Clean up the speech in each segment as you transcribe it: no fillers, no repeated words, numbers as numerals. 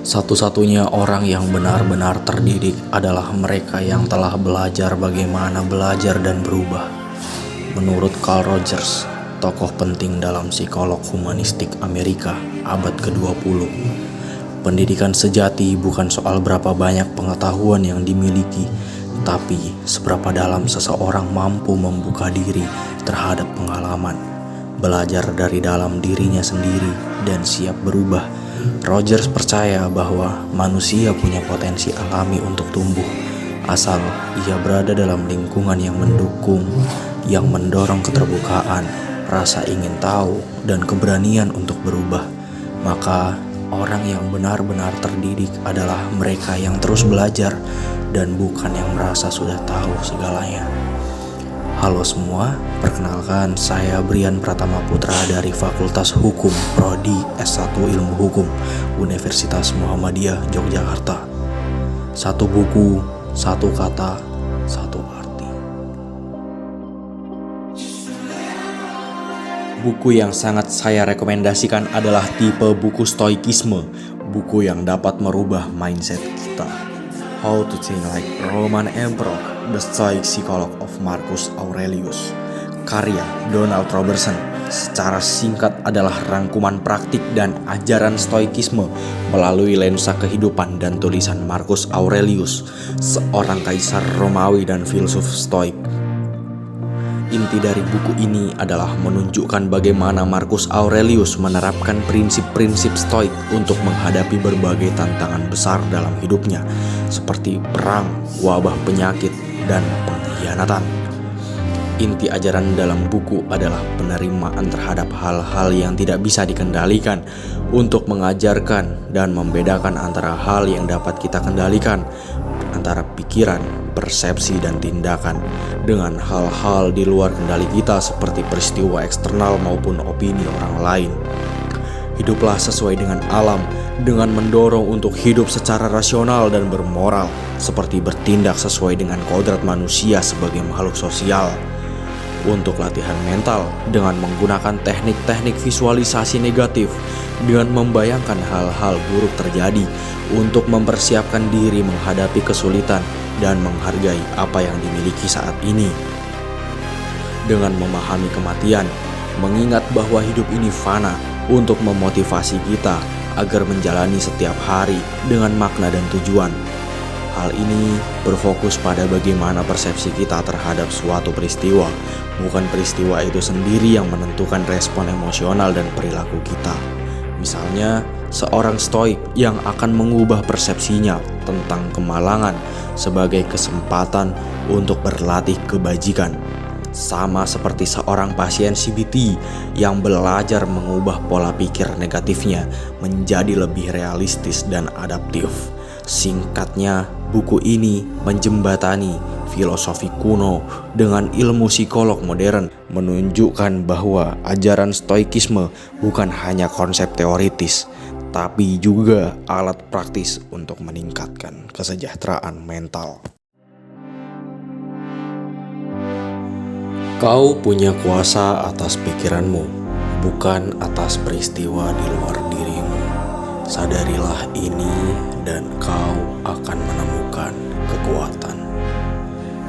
Satu-satunya orang yang benar-benar terdidik adalah mereka yang telah belajar bagaimana belajar dan berubah. Menurut Carl Rogers, tokoh penting dalam psikolog humanistik Amerika abad ke-20, pendidikan sejati bukan soal berapa banyak pengetahuan yang dimiliki, tapi seberapa dalam seseorang mampu membuka diri terhadap pengalaman, belajar dari dalam dirinya sendiri, dan siap berubah. Rogers percaya bahwa manusia punya potensi alami untuk tumbuh, asal ia berada dalam lingkungan yang mendukung, yang mendorong keterbukaan, rasa ingin tahu, dan keberanian untuk berubah. Maka orang yang benar-benar terdidik adalah mereka yang terus belajar dan bukan yang merasa sudah tahu segalanya. Halo semua, perkenalkan saya Brian Pratama Putra dari Fakultas Hukum Prodi S1 Ilmu Hukum Universitas Muhammadiyah Yogyakarta. Satu buku, satu kata, satu arti. Buku yang sangat saya rekomendasikan adalah tipe buku Stoikisme, buku yang dapat merubah mindset kita. How to Think Like a Roman Emperor, The Stoic Psychology of Marcus Aurelius, karya Donald Robertson. Secara singkat adalah rangkuman praktik dan ajaran Stoikisme melalui lensa kehidupan dan tulisan Marcus Aurelius, seorang kaisar Romawi dan filsuf Stoik. Inti dari buku ini adalah menunjukkan bagaimana Marcus Aurelius menerapkan prinsip-prinsip Stoik untuk menghadapi berbagai tantangan besar dalam hidupnya, seperti perang, wabah penyakit, dan pengkhianatan. Inti ajaran dalam buku adalah penerimaan terhadap hal-hal yang tidak bisa dikendalikan, untuk mengajarkan dan membedakan antara hal yang dapat kita kendalikan, antara pikiran, persepsi, dan tindakan, dengan hal-hal di luar kendali kita seperti peristiwa eksternal maupun opini orang lain. Hiduplah sesuai dengan alam, dengan mendorong untuk hidup secara rasional dan bermoral, seperti bertindak sesuai dengan kodrat manusia sebagai makhluk sosial. Untuk latihan mental, dengan menggunakan teknik-teknik visualisasi negatif, dengan membayangkan hal-hal buruk terjadi, untuk mempersiapkan diri menghadapi kesulitan dan menghargai apa yang dimiliki saat ini. Dengan memahami kematian, mengingat bahwa hidup ini fana, untuk memotivasi kita agar menjalani setiap hari dengan makna dan tujuan. Hal ini berfokus pada bagaimana persepsi kita terhadap suatu peristiwa, bukan peristiwa itu sendiri yang menentukan respon emosional dan perilaku kita. Misalnya, seorang Stoik yang akan mengubah persepsinya tentang kemalangan sebagai kesempatan untuk berlatih kebajikan. Sama seperti seorang pasien CBT yang belajar mengubah pola pikir negatifnya menjadi lebih realistis dan adaptif. Singkatnya, buku ini menjembatani filosofi kuno dengan ilmu psikolog modern, menunjukkan bahwa ajaran Stoikisme bukan hanya konsep teoritis, tapi juga alat praktis untuk meningkatkan kesejahteraan mental. Kau punya kuasa atas pikiranmu, bukan atas peristiwa di luar dirimu. Sadarilah ini dan kau akan menemukan kekuatan.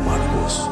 Marcus